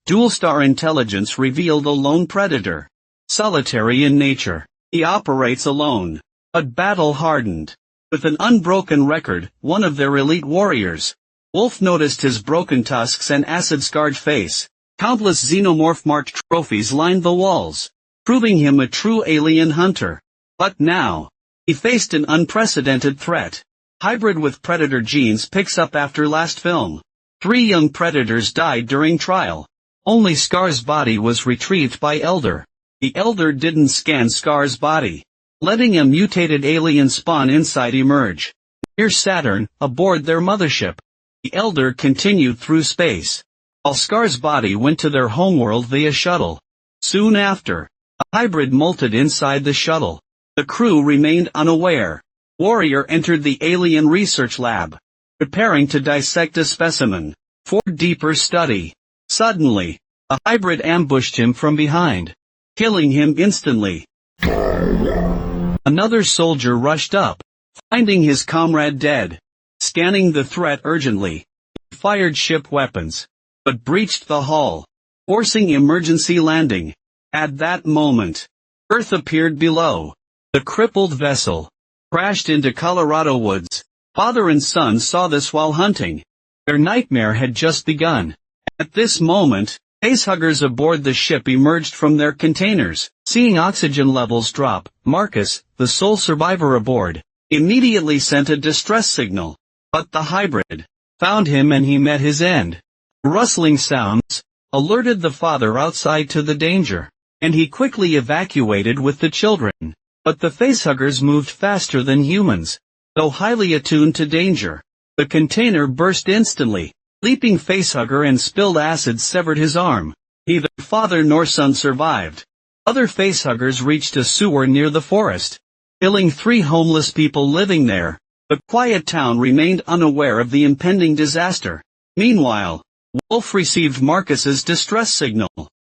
dual-star intelligence revealed a lone predator. Solitary in nature, he operates alone, but battle-hardened. With an unbroken record, one of their elite warriors. Wolf noticed his broken tusks and acid-scarred face. Countless xenomorph-marked trophies lined the walls, proving him a true alien hunter. But now, he faced an unprecedented threat. Hybrid with predator genes picks up after last film. 3 young predators died during trial. Only Scar's body was retrieved by Elder. The Elder didn't scan Scar's body, letting a mutated alien spawn inside emerge. Near Saturn, aboard their mothership, the Elder continued through space, while Scar's body went to their homeworld via shuttle. Soon after, a hybrid molted inside the shuttle. The crew remained unaware. Warrior entered the alien research lab, preparing to dissect a specimen for deeper study. Suddenly, a hybrid ambushed him from behind, killing him instantly. Another soldier rushed up, finding his comrade dead. Scanning the threat urgently, he fired ship weapons, but breached the hull, forcing emergency landing. At that moment, Earth appeared below. The crippled vessel crashed into Colorado woods. Father and son saw this while hunting. Their nightmare had just begun. At this moment, facehuggers aboard the ship emerged from their containers. Seeing oxygen levels drop, Marcus, the sole survivor aboard, immediately sent a distress signal. But the hybrid found him and he met his end. Rustling sounds alerted the father outside to the danger, and he quickly evacuated with the children. But the facehuggers moved faster than humans. Though highly attuned to danger, the container burst instantly. Leaping facehugger and spilled acid severed his arm. Neither father nor son survived. Other facehuggers reached a sewer near the forest, killing 3 homeless people living there. The quiet town remained unaware of the impending disaster. Meanwhile, Wolf received Marcus's distress signal.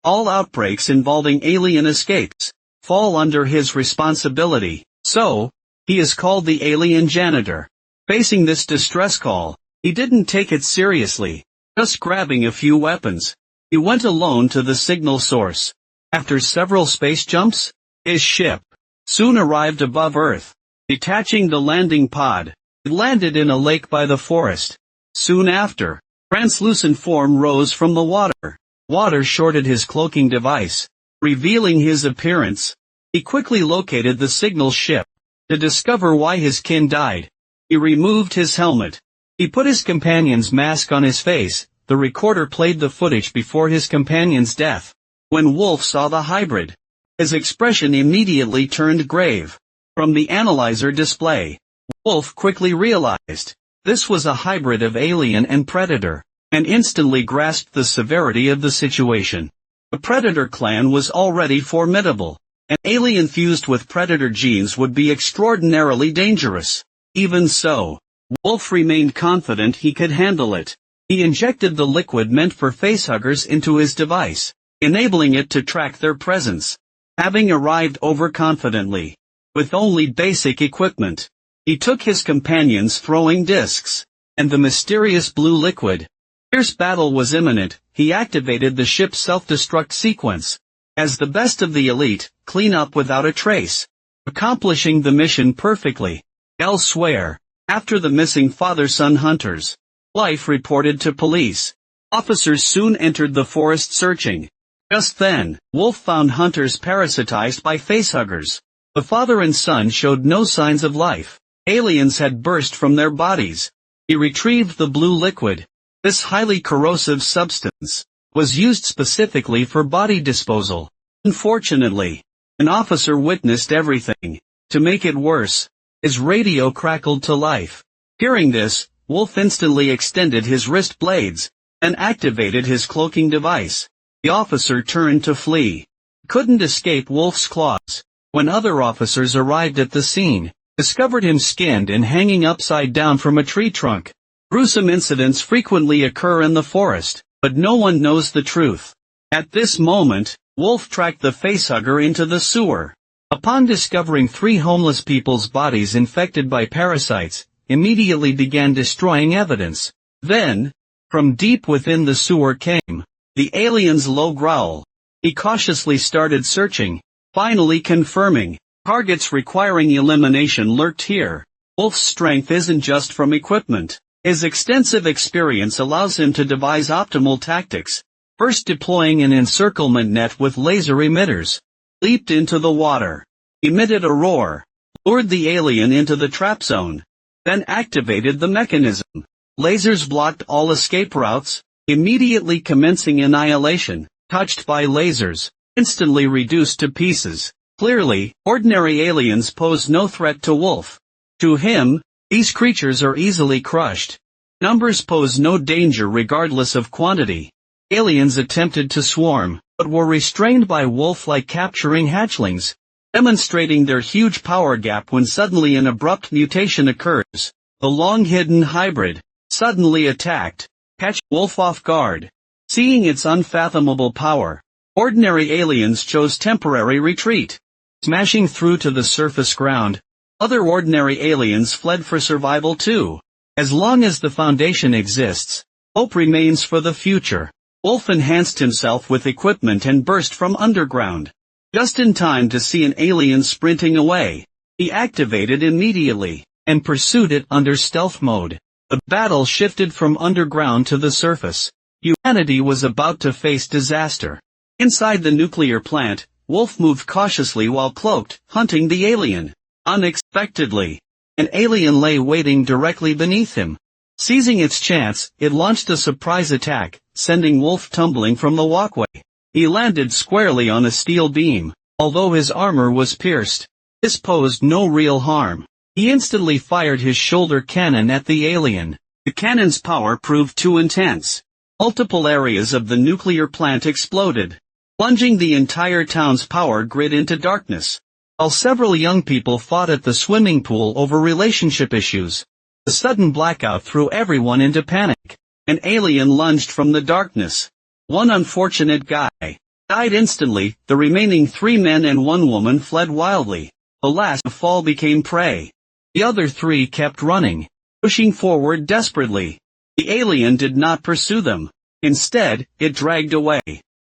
All outbreaks involving alien escapes fall under his responsibility, so he is called the alien janitor. Facing this distress call, he didn't take it seriously, just grabbing a few weapons. He went alone to the signal source. After several space jumps, his ship soon arrived above Earth. Detaching the landing pod, it landed in a lake by the forest. Soon after, translucent form rose from the water. Water shorted his cloaking device, revealing his appearance. He quickly located the signal ship. To discover why his kin died, he removed his helmet. He put his companion's mask on his face. The recorder played the footage before his companion's death. When Wolf saw the hybrid, his expression immediately turned grave. From the analyzer display, Wolf quickly realized this was a hybrid of alien and predator, and instantly grasped the severity of the situation. The predator clan was already formidable. An alien fused with predator genes would be extraordinarily dangerous. Even so, Wolf remained confident he could handle it. He injected the liquid meant for facehuggers into his device, enabling it to track their presence. Having arrived overconfidently, with only basic equipment, he took his companion's throwing discs, and the mysterious blue liquid. Fierce battle was imminent. He activated the ship's self-destruct sequence. As the best of the elite, clean up without a trace, accomplishing the mission perfectly. Elsewhere, after the missing father-son hunters, Life reported to police. Officers soon entered the forest searching. Just then, Wolf found hunters parasitized by facehuggers. The father and son showed no signs of life. Aliens had burst from their bodies. He retrieved the blue liquid. This highly corrosive substance was used specifically for body disposal. Unfortunately, an officer witnessed everything. To make it worse, his radio crackled to life. Hearing this, Wolf instantly extended his wrist blades and activated his cloaking device. The officer turned to flee. Couldn't escape Wolf's claws. When other officers arrived at the scene, discovered him skinned and hanging upside down from a tree trunk. Gruesome incidents frequently occur in the forest, but no one knows the truth. At this moment, Wolf tracked the facehugger into the sewer. Upon discovering 3 homeless people's bodies infected by parasites, immediately began destroying evidence. Then, from deep within the sewer came The alien's low growl. He cautiously started searching, finally confirming. Targets requiring elimination lurked here. Wolf's strength isn't just from equipment. His extensive experience allows him to devise optimal tactics. First deploying an encirclement net with laser emitters. Leaped into the water. Emitted a roar. Lured the alien into the trap zone. Then activated the mechanism. Lasers blocked all escape routes, immediately commencing annihilation. Touched by lasers, instantly reduced to pieces. Clearly, ordinary aliens pose no threat to Wolf. To him, these creatures are easily crushed. Numbers pose no danger regardless of quantity. Aliens attempted to swarm, but were restrained by Wolf like capturing hatchlings, demonstrating their huge power gap when suddenly an abrupt mutation occurs. The long-hidden hybrid, suddenly attacked, catch Wolf off guard. Seeing its unfathomable power, ordinary aliens chose temporary retreat. Smashing through to the surface ground, other ordinary aliens fled for survival too. As long as the Foundation exists, hope remains for the future. Wolf enhanced himself with equipment and burst from underground. Just in time to see an alien sprinting away. He activated immediately, and pursued it under stealth mode. The battle shifted from underground to the surface. Humanity was about to face disaster. Inside the nuclear plant, Wolf moved cautiously while cloaked, hunting the alien. Unexpectedly, an alien lay waiting directly beneath him. Seizing its chance, it launched a surprise attack, sending Wolf tumbling from the walkway. He landed squarely on a steel beam. Although his armor was pierced, this posed no real harm. He instantly fired his shoulder cannon at the alien. The cannon's power proved too intense. Multiple areas of the nuclear plant exploded, plunging the entire town's power grid into darkness. While several young people fought at the swimming pool over relationship issues, the sudden blackout threw everyone into panic. An alien lunged from the darkness. One unfortunate guy died instantly. The remaining 3 men and 1 woman fled wildly. The last to fall became prey. The other 3 kept running, pushing forward desperately. The alien did not pursue them. Instead, it dragged away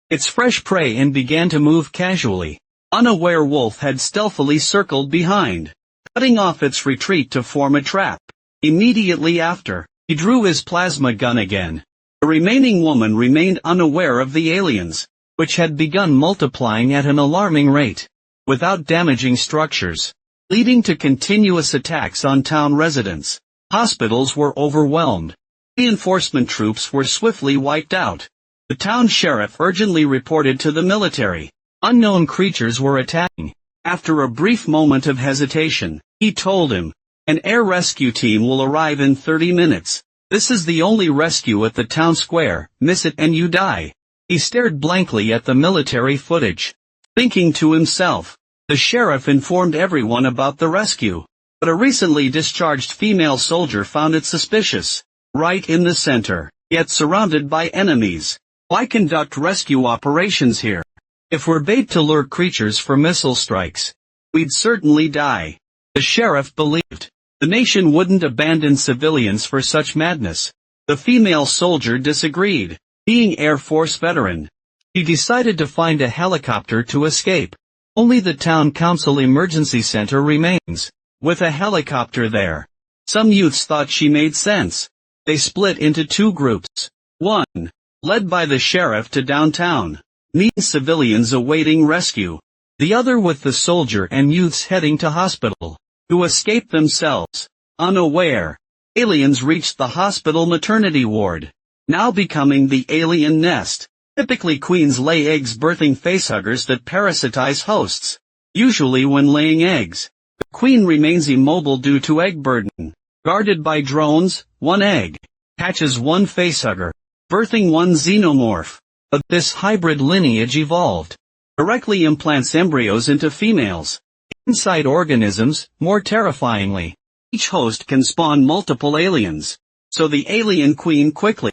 its fresh prey and began to move casually. Unaware, Wolf had stealthily circled behind, cutting off its retreat to form a trap. Immediately after, he drew his plasma gun again. The remaining woman remained unaware of the aliens, which had begun multiplying at an alarming rate, without damaging structures, leading to continuous attacks on town residents. Hospitals were overwhelmed. Reinforcement troops were swiftly wiped out. The town sheriff urgently reported to the military. Unknown creatures were attacking. After a brief moment of hesitation, he told him, "An air rescue team will arrive in 30 minutes. This is the only rescue at the town square. Miss it and you die." He stared blankly at the military footage, thinking to himself. The sheriff informed everyone about the rescue, but a recently discharged female soldier found it suspicious. Right in the center, yet surrounded by enemies. Why conduct rescue operations here? If we're bait to lure creatures for missile strikes, we'd certainly die. The sheriff believed. The nation wouldn't abandon civilians for such madness. The female soldier disagreed. Being Air Force veteran, he decided to find a helicopter to escape. Only the town council emergency center remains. With a helicopter there, some youths thought she made sense. They split into 2 groups. One, led by the sheriff to downtown, meeting civilians awaiting rescue. The other with the soldier and youths heading to hospital, to escape themselves. Unaware, aliens reached the hospital maternity ward, now becoming the alien nest. Typically queens lay eggs, birthing facehuggers that parasitize hosts. Usually when laying eggs, the queen remains immobile due to egg burden. Guarded by drones, 1 egg hatches 1 facehugger, birthing 1 xenomorph. But this hybrid lineage evolved, directly implants embryos into females. Inside organisms, more terrifyingly, each host can spawn multiple aliens. So the alien queen quickly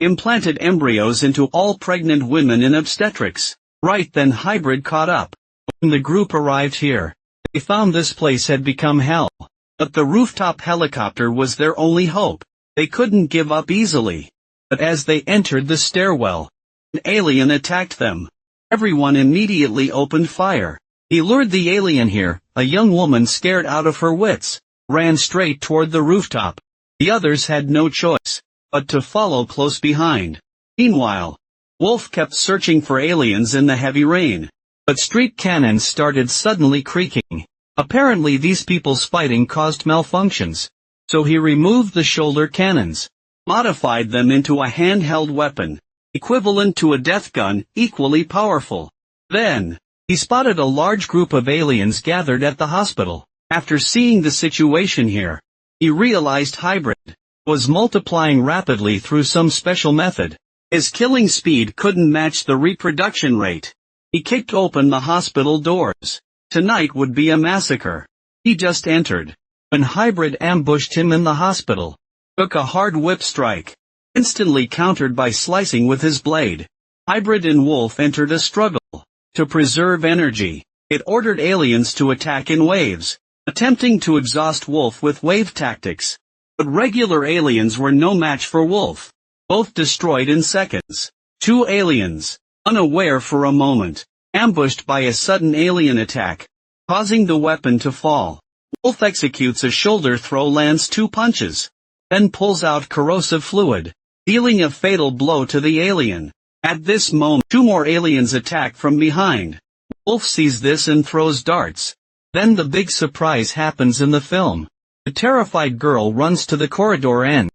implanted embryos into all pregnant women in obstetrics. Right then hybrid caught up. When the group arrived here, they found this place had become hell. But the rooftop helicopter was their only hope. They couldn't give up easily. But as they entered the stairwell, An alien attacked them. Everyone immediately opened fire. He lured the alien here. A young woman, scared out of her wits, ran straight toward the rooftop. The others had no choice but to follow close behind. Meanwhile, Wolf kept searching for aliens in the heavy rain. But street cannons started suddenly creaking. Apparently these people's fighting caused malfunctions. So he removed the shoulder cannons, modified them into a handheld weapon, equivalent to a death gun, equally powerful. Then, he spotted a large group of aliens gathered at the hospital. After seeing the situation here, he realized Hybrid was multiplying rapidly through some special method. His killing speed couldn't match the reproduction rate. He kicked open the hospital doors. Tonight would be a massacre. He just entered when Hybrid ambushed him in the hospital. Took a hard whip strike, instantly countered by slicing with his blade. Hybrid and Wolf entered a struggle. To preserve energy, it ordered aliens to attack in waves, attempting to exhaust Wolf with wave tactics. But regular aliens were no match for Wolf. Both destroyed in seconds. Two aliens, unaware for a moment, ambushed by a sudden alien attack, causing the weapon to fall. Wolf executes a shoulder throw, lands 2 punches, then pulls out corrosive fluid, dealing a fatal blow to the alien. At this moment, 2 more aliens attack from behind. Wolf sees this and throws darts. Then the big surprise happens in the film. The terrified girl runs to the corridor end,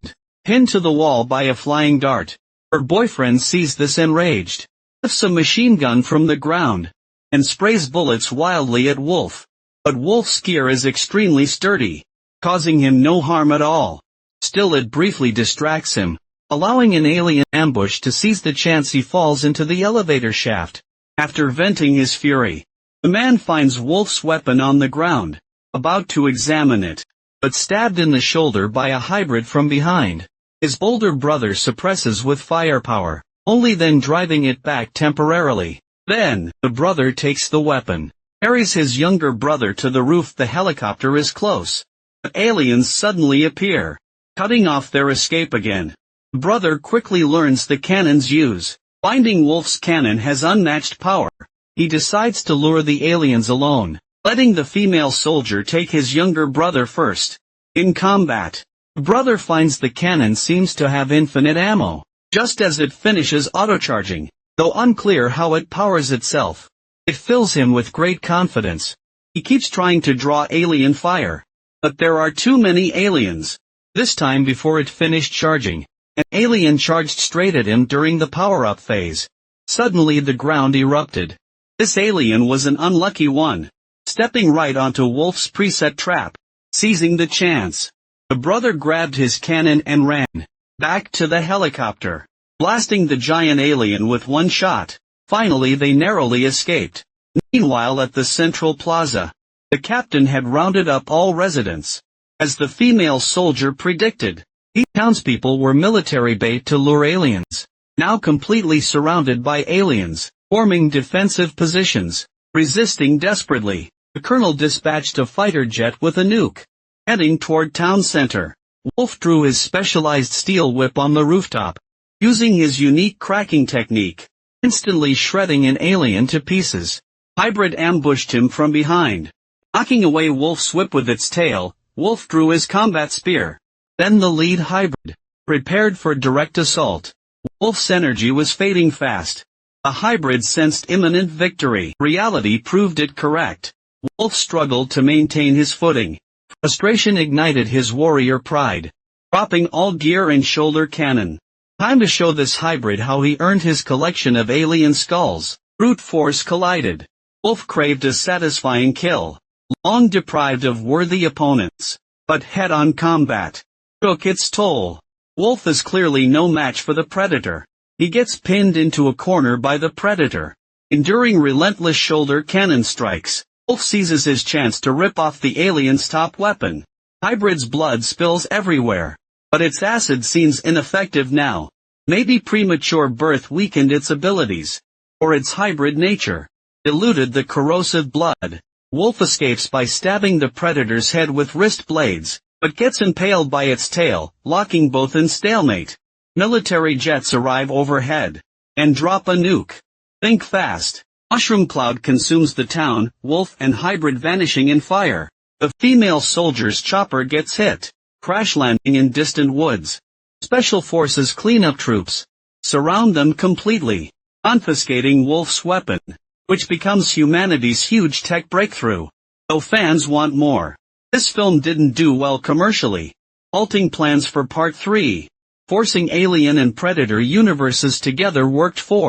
pinned to the wall by a flying dart. Her boyfriend sees this enraged, lifts a machine gun from the ground, and sprays bullets wildly at Wolf. But Wolf's gear is extremely sturdy, causing him no harm at all. Still, it briefly distracts him, allowing an alien ambush to seize the chance. He falls into the elevator shaft. After venting his fury, the man finds Wolf's weapon on the ground, about to examine it, but stabbed in the shoulder by a Hybrid from behind. His older brother suppresses with firepower, only then driving it back temporarily. Then, the brother takes the weapon, carries his younger brother to the roof. The helicopter is close, but aliens suddenly appear, cutting off their escape again. The brother quickly learns the cannon's use. Finding Wolf's cannon has unmatched power, he decides to lure the aliens alone, letting the female soldier take his younger brother first. In combat, the brother finds the cannon seems to have infinite ammo, just as it finishes autocharging. Though unclear how it powers itself, it fills him with great confidence. He keeps trying to draw alien fire, but there are too many aliens. This time, before it finished charging, an alien charged straight at him during the power-up phase. Suddenly the ground erupted. This alien was an unlucky one, stepping right onto Wolf's preset trap. Seizing the chance, the brother grabbed his cannon and ran back to the helicopter, blasting the giant alien with one shot. Finally they narrowly escaped. Meanwhile, at the central plaza, the captain had rounded up all residents. As the female soldier predicted, the townspeople were military bait to lure aliens. Now completely surrounded by aliens, forming defensive positions, resisting desperately, the colonel dispatched a fighter jet with a nuke, heading toward town center. Wolf drew his specialized steel whip on the rooftop, using his unique cracking technique, instantly shredding an alien to pieces. Hybrid ambushed him from behind, knocking away Wolf's whip with its tail. Wolf drew his combat spear. Then the lead Hybrid prepared for direct assault. Wolf's energy was fading fast. The Hybrid sensed imminent victory. Reality proved it correct. Wolf struggled to maintain his footing. Frustration ignited his warrior pride, dropping all gear and shoulder cannon. Time to show this Hybrid how he earned his collection of alien skulls. Brute force collided. Wolf craved a satisfying kill, long deprived of worthy opponents, but head-on combat took its toll. Wolf is clearly no match for the Predator. He gets pinned into a corner by the Predator. Enduring relentless shoulder cannon strikes, Wolf seizes his chance to rip off the alien's top weapon. Hybrid's blood spills everywhere, but its acid seems ineffective now. Maybe premature birth weakened its abilities, or its hybrid nature diluted the corrosive blood. Wolf escapes by stabbing the Predator's head with wrist blades, but gets impaled by its tail, locking both in stalemate. Military jets arrive overhead, and drop a nuke. Think fast. Mushroom cloud consumes the town, wolf and hybrid vanishing in fire. The female soldier's chopper gets hit, crash landing in distant woods. Special forces cleanup troops surround them completely, confiscating Wolf's weapon, which becomes humanity's huge tech breakthrough. Though fans want more, this film didn't do well commercially, halting plans for Part 3. Forcing Alien and Predator universes together worked for